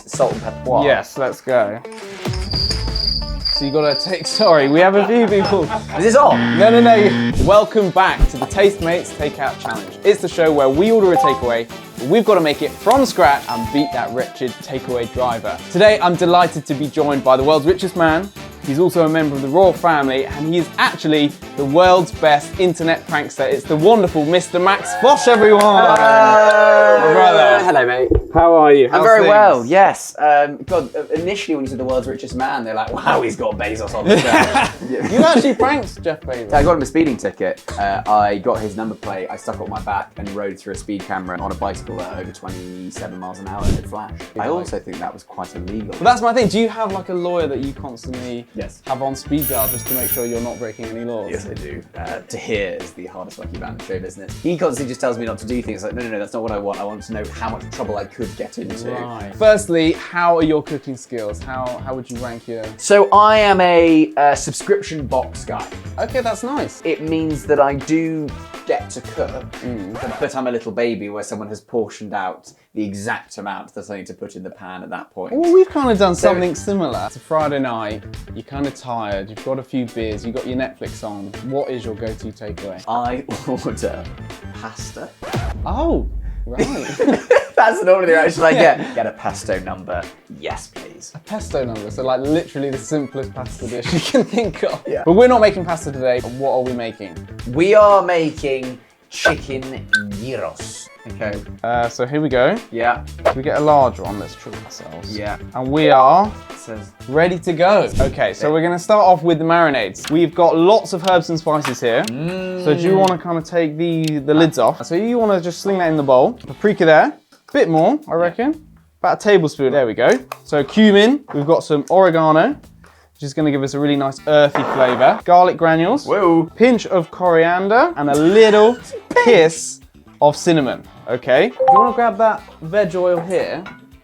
salt and pepper what? Yes, let's go. So you gotta take, sorry, we have a few people. Is this on? No. Welcome back to the Taste Mates Takeout Challenge. It's the show where we order a takeaway, but we've got to make it from scratch and beat that wretched takeaway driver. Today, I'm delighted to be joined by the world's richest man. He's also a member of the royal family, and he is actually the world's best internet prankster. It's the wonderful Mr. Max Fosh, everyone. Hello. My brother. Hello, mate. How are you? I'm very well, yes. God, initially when you said the world's richest man, they're like, wow, he's got Bezos on the show. You actually pranked Jeff Bezos. I got him a speeding ticket. I got his number plate, I stuck it on my back and rode through a speed camera on a bicycle at over 27 miles an hour and it flashed. I also think that was quite illegal. Well, that's my thing. Do you have like a lawyer that you constantly Yes. have on speed dial just to make sure you're not breaking any laws? Yes, I do. Tahir is the hardest working man in show business. He constantly just tells me not to do things. Like, no, that's not what I want. I want to know how much trouble I could get into. Right. Firstly, how are your cooking skills? How would you rank your... So I am a subscription box guy. Okay, that's nice. It means that I do get to cook, but I'm a little baby where someone has portioned out the exact amount that I need to put in the pan at that point. Well, we've kind of done something similar. It's a Friday night, you're kind of tired, you've got a few beers, you've got your Netflix on. What is your go-to takeaway? I order pasta. Oh, right. That's normally the reaction I get a pesto number. Yes, please. A pesto number, so like literally the simplest pasta dish you can think of. Yeah. But we're not making pasta today. What are we making? We are making chicken gyros. Okay, so here we go. Yeah. We get a large one, let's treat ourselves. Yeah. And we are It says ready to go. Okay, so we're gonna start off with the marinades. We've got lots of herbs and spices here. So do you wanna kind of take the lids off? So you wanna just sling that in the bowl. Paprika there, bit more, I reckon. About a tablespoon, there we go. So cumin, we've got some oregano, which is gonna give us a really nice earthy flavor. Garlic granules. Whoa. Pinch of coriander, and a little kiss of cinnamon, okay? You wanna grab that veg oil here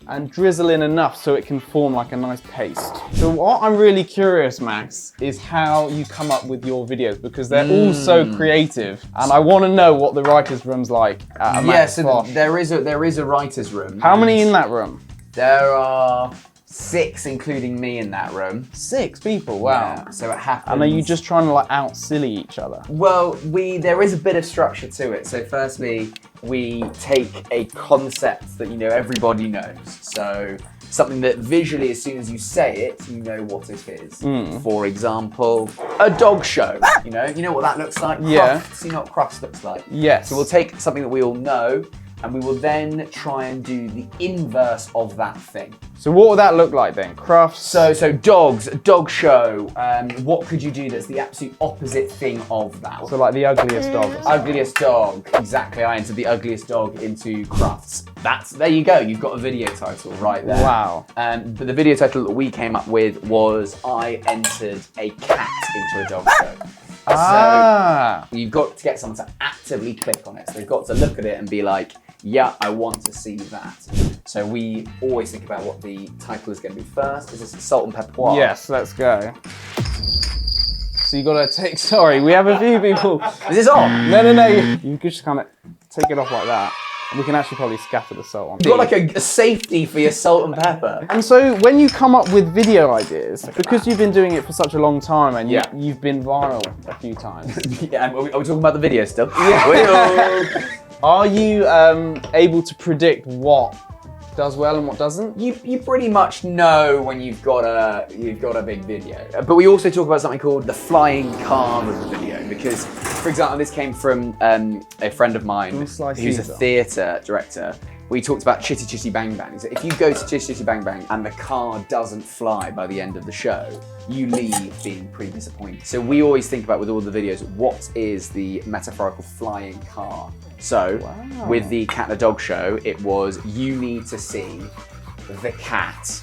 and drizzle in enough so it can form like a nice paste. So what I'm really curious, Max, is how you come up with your videos because they're all so creative and I wanna know what the writer's room's like at a Max Fosh. there is a writer's room. How many in that room? There are 6, including me, in that room. 6 people, wow. Yeah, so it happens. And are you just trying to like out-silly each other? Well, there is a bit of structure to it. So firstly, we take a concept that everybody knows. So something that visually, as soon as you say it, you know what it is. For example, a dog show. You know what that looks like? Yeah. Crufts. You know what crust looks like? Yes. So we'll take something that we all know, and we will then try and do the inverse of that thing. So what would that look like then? Crufts? So dogs, a dog show. What could you do that's the absolute opposite thing of that? So like the ugliest dog. Ugliest dog. Exactly, I entered the ugliest dog into crufts. There you go, you've got a video title right there. Wow. But the video title that we came up with was I entered a cat into a dog show. Ah. So you've got to get someone to actively click on it. So they've got to look at it and be like, yeah, I want to see that. So we always think about what the title is going to be first. Is this salt and pepper what? Yes, let's go. So you gotta take, sorry, we have a few people. Is this on? No. You could just kind of take it off like that. And we can actually probably scatter the salt on. You've got like a safety for your salt and pepper. And so when you come up with video ideas, because you've been doing it for such a long time and you've been viral a few times. Yeah, and are we talking about the video still? Yeah. Are you able to predict what does well and what doesn't? You pretty much know when you've got a big video. But we also talk about something called the flying car of the video because, for example, this came from a friend of mine who's a theatre director. We talked about Chitty Chitty Bang Bang. So if you go to Chitty Chitty Bang Bang and the car doesn't fly by the end of the show, you leave being pretty disappointed. So we always think about with all the videos, what is the metaphorical flying car? So with the Cat and the Dog show, it was you need to see the cat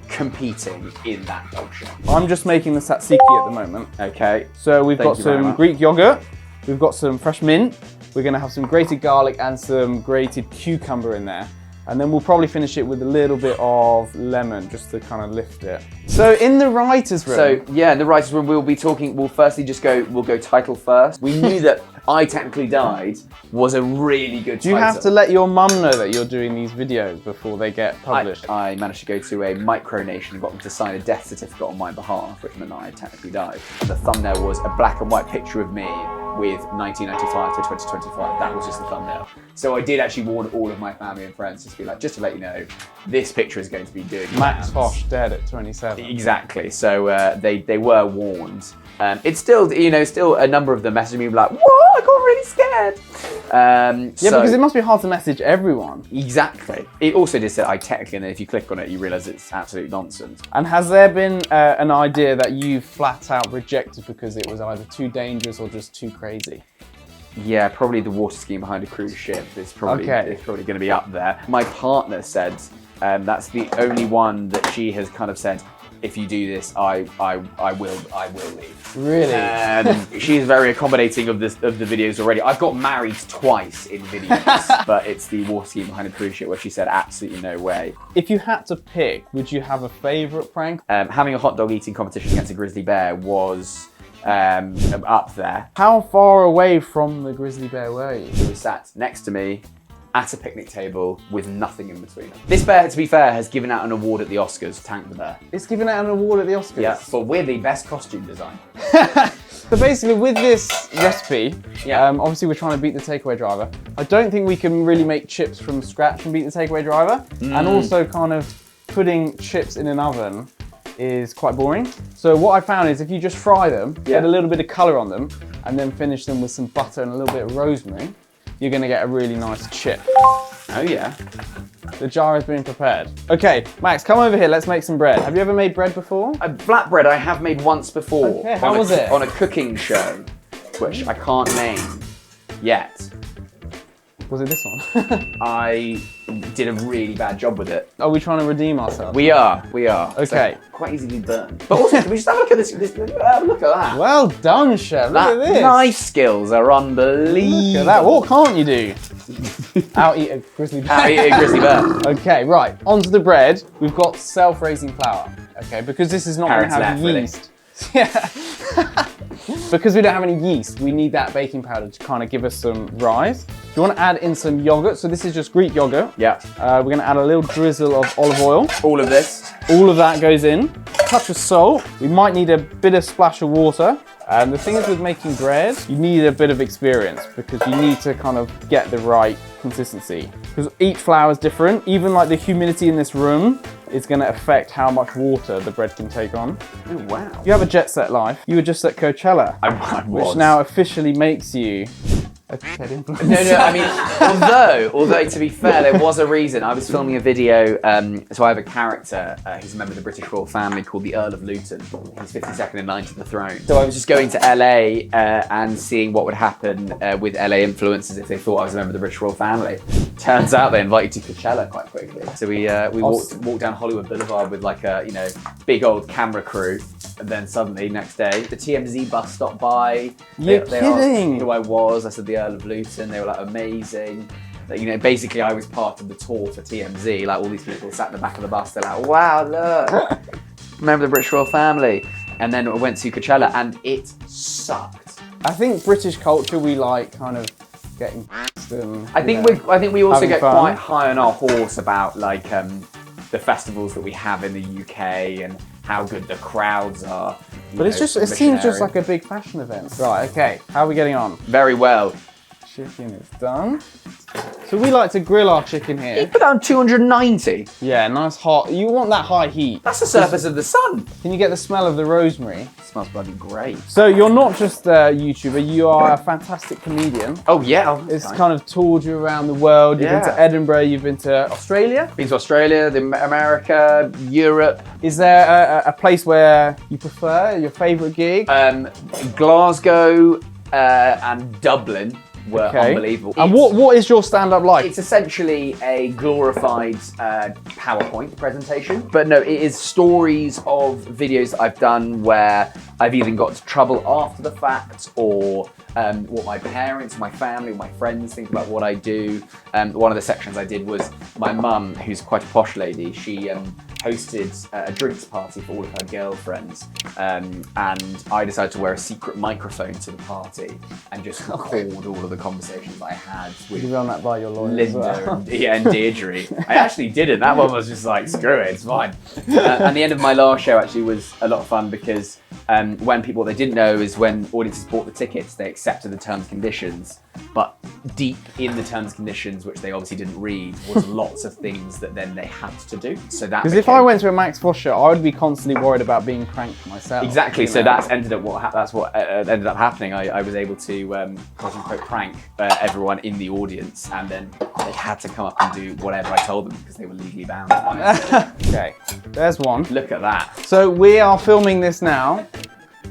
competing in that dog show. I'm just making the tzatziki at the moment. Okay. So we've got some Greek yogurt, we've got some fresh mint, we're gonna have some grated garlic and some grated cucumber in there. And then we'll probably finish it with a little bit of lemon just to kind of lift it. So in the writer's room. So yeah, in the writer's room we'll firstly we'll go title first. We knew that I Technically Died was a really good Do you have to let your mum know that you're doing these videos before they get published? I managed to go to a micronation and got them to sign a death certificate on my behalf, which meant that I technically died. The thumbnail was a black and white picture of me with 1995 to 2025. That was just the thumbnail. So I did actually warn all of my family and friends just to be like, just to let you know, this picture is going to be doing Max Fosh dead at 27. Exactly. So they were warned. It's still, still a number of them messaging me like, what? I got really scared. Because it must be hard to message everyone. Exactly. It also just said I technically, and then if you click on it, you realise it's absolute nonsense. And has there been an idea that you flat out rejected because it was either too dangerous or just too crazy? Yeah, probably the water skiing behind a cruise ship is probably going to be up there. My partner said that's the only one that she has kind of said, if you do this, I will leave. Really? She's very accommodating of the videos already. I've got married twice in videos, but it's the water skiing behind a cruise ship where she said absolutely no way. If you had to pick, would you have a favourite prank? Having a hot dog eating competition against a grizzly bear was up there. How far away from the grizzly bear were you? He was sat next to me at a picnic table with nothing in between them. This bear, to be fair, has given out an award at the Oscars, Tank the Bear. It's given out an award at the Oscars? Yeah, for we're the best costume design. So basically with this recipe, obviously we're trying to beat the takeaway driver. I don't think we can really make chips from scratch and beat the takeaway driver. And also kind of putting chips in an oven is quite boring. So what I found is if you just fry them, get a little bit of colour on them, and then finish them with some butter and a little bit of rosemary, you're gonna get a really nice chip. Oh yeah. The jar is being prepared. Okay, Max, come over here, let's make some bread. Have you ever made bread before? Flatbread I have made once before. Okay, how was it? On a cooking show, which I can't name yet. Was it this one? I did a really bad job with it. Are we trying to redeem ourselves? We are. Okay. So, quite easily burned. But also, can we just have a look at this? Look at that. Well done, chef. Look at this. Knife skills are unbelievable. Look at that. What can't you do? Out-eat a grizzly bear. Out-eat a grizzly bear. Okay, right. Onto the bread. We've got self-raising flour. Okay, because this is not going to have yeast. Yeah. Because we don't have any yeast, we need that baking powder to kind of give us some rise. You want to add in some yogurt, so this is just Greek yogurt. Yeah. We're going to add a little drizzle of olive oil. All of this. All of that goes in. Touch of salt. We might need a bit of splash of water. And the thing is with making bread, you need a bit of experience because you need to kind of get the right consistency. Because each flour is different. Even like the humidity in this room is going to affect how much water the bread can take on. Oh, wow. You have a jet set life. You were just at Coachella. I was. Which now officially makes you a TED influencer. No, I mean, although to be fair, there was a reason. I was filming a video, so I have a character, he's a member of the British royal family called the Earl of Luton. He's 52nd in line to the throne. So I was just going to LA and seeing what would happen with LA influencers if they thought I was a member of the British royal family. Turns out they invited you to Coachella quite quickly. So we walked down Hollywood Boulevard with like a big old camera crew. And then suddenly, next day, the TMZ bus stopped by. You're they kidding! Asked who I was. I said the Earl of Luton. They were like, amazing. Like, basically I was part of the tour for TMZ. Like all these people sat in the back of the bus. They're like, wow, look, remember the British royal family. And then I went to Coachella and it sucked. I think British culture, we like kind of getting and, I think we also get fun. quite high on our horse about like the festivals that we have in the UK and how good the crowds are. But it seems just like a big fashion event. Right, okay, how are we getting on? Very well. Chicken is done. So we like to grill our chicken here. You put that on 290. Yeah, nice hot. You want that high heat. That's the surface of the sun. Can you get the smell of the rosemary? It smells bloody great. So you're not just a YouTuber, you are a fantastic comedian. Oh yeah. It's kind of toured you around the world. You've been to Edinburgh, you've been to Australia? Been to Australia, America, Europe. Is there a place where you prefer, your favourite gig? Glasgow and Dublin were unbelievable. And what is your stand-up like? It's essentially a glorified PowerPoint presentation. But no, it is stories of videos that I've done where I've either got into trouble after the fact or what my parents, my family, my friends think about what I do. One of the sections I did was my mum, who's quite a posh lady, she hosted a drinks party for all of her girlfriends, and I decided to wear a secret microphone to the party and just record all of the conversations I had with Did you run that by your lawyer Linda as well? and Deirdre. I actually didn't. That one was just like, screw it, it's fine. And the end of my last show actually was a lot of fun because when people, what they didn't know is when audiences bought the tickets, they accepted the terms and conditions, but deep in the terms and conditions, which they obviously didn't read, was lots of things that then they had to do. So that because if I went to a Max Fosh show, I would be constantly worried about being pranked myself. Exactly. So that's ended up that's what ended up happening. I was able to quote unquote prank everyone in the audience, and then they had to come up and do whatever I told them because they were legally bound. Okay, there's one. Look at that. So we are filming this now,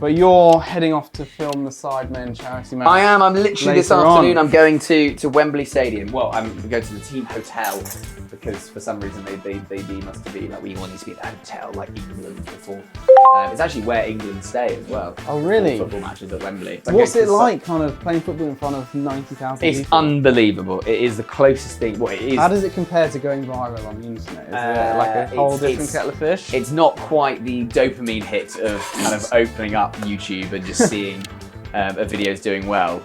but you're heading off to film the Sidemen Charity Match. I am. I'm literally this later afternoon. on. I'm going to Wembley Stadium. Well, I'm going to the team hotel because for some reason they deem us to be like, we want you to be at a hotel like England before. It's actually where England stay as well. Oh really? Football matches at Wembley. What's it like, kind of playing football in front of 90,000 It's people? unbelievable. It is the closest thing. Well, it is. How does it compare to going viral on the internet? Is it like a whole different kettle of fish? It's not quite the dopamine hit of kind of opening up YouTube and just seeing a video's doing well,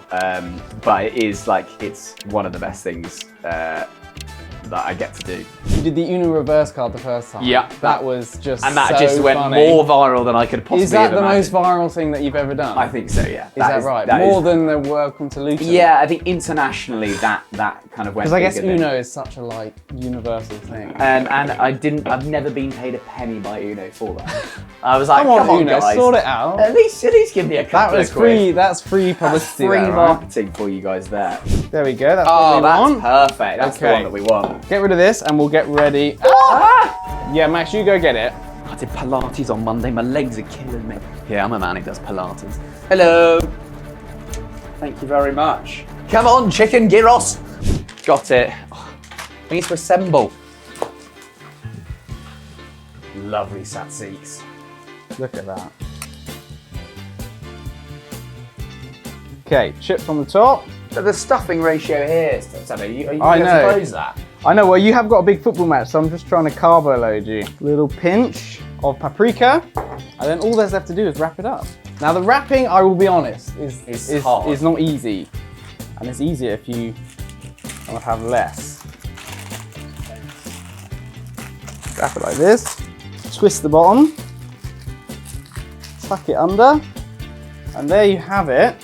but it is like, it's one of the best things that I get to do. You did the Uno reverse card the first time. Yeah. That was just And that so just went funny. more viral than I could possibly Is that have the most imagined. viral thing that you've ever done? I think so, yeah. Is that right? More than the Welcome to Luton? Yeah, I think internationally that kind of went Because I guess bigger than- Uno is such a like universal thing. And I've never been paid a penny by Uno for that. I was like, Come on, Uno, guys. sort it out. At least give me a That couple was of quid. free. That's free That's publicity. free there, right? marketing for you guys there. There we go. That's Oh, what we that's want. perfect. That's the Okay. one that we want. Get rid of this, and we'll get ready. Ah! Yeah, Max, you go get it. I did Pilates on Monday. My legs are killing me. Yeah, I'm a man who does Pilates. Hello. Thank you very much. Come on, Chicken Gyros. Got it. Oh, we need to assemble. Lovely sat seats. Look at that. Okay, chips on the top. So the stuffing ratio here, Sammy, are you I going know. to close that? I know, well, you have got a big football match, so I'm just trying to carbo load you. Little pinch of paprika, and then all there's left to do is wrap it up. Now, the wrapping, I will be honest, is hard. not easy. And it's easier if you kind of have less. Wrap it like this, twist the bottom, tuck it under, and there you have it.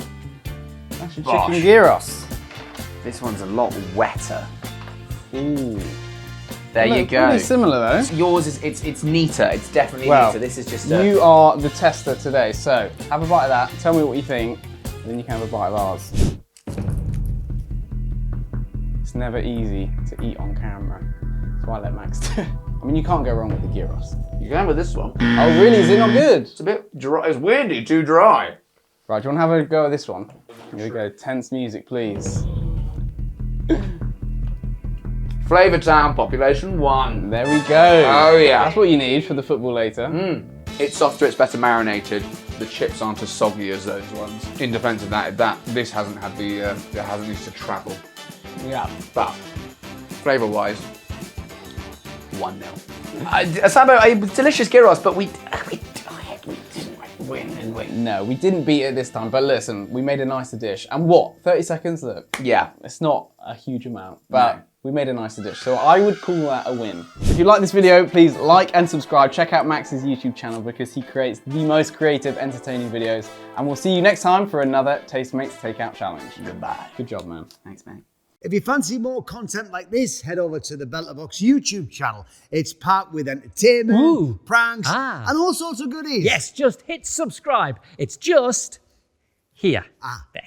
That's your Bosh. chicken gyros. This one's a lot wetter. Ooh. There you go. Pretty similar though. Yours is it's neater. It's definitely Well, neater. This is just a... You are the tester today, so have a bite of that, tell me what you think, and then you can have a bite of ours. It's never easy to eat on camera. That's why I let Max do it. I mean, you can't go wrong with the gyros. You can with this one. Oh really, is it not good? It's a bit dry. It's weirdly too dry. Right, do you want to have a go at this one? Here we go, tense music please. Flavor Town, population 1. There we go. Oh yeah. That's what you need for the football later. It's softer, it's better marinated. The chips aren't as soggy as those ones. In defense of that, this hasn't had the, it hasn't used to travel. Yeah. But, flavor-wise, 1-0. Sambo, a delicious gyros, but we didn't win, did we? No, we didn't beat it this time, but listen, we made a nicer dish. And what, 30 seconds? Look. Yeah. It's not a huge amount, but we made a nicer dish. So I would call that a win. If you like this video, please like and subscribe. Check out Max's YouTube channel because he creates the most creative, entertaining videos. And we'll see you next time for another Tastemates Takeout Challenge. Goodbye. Good job, man. Thanks, mate. If you fancy more content like this, head over to the Belta Box YouTube channel. It's packed with entertainment, pranks, and all sorts of goodies. Yes, just hit subscribe. It's just here. Ah. There.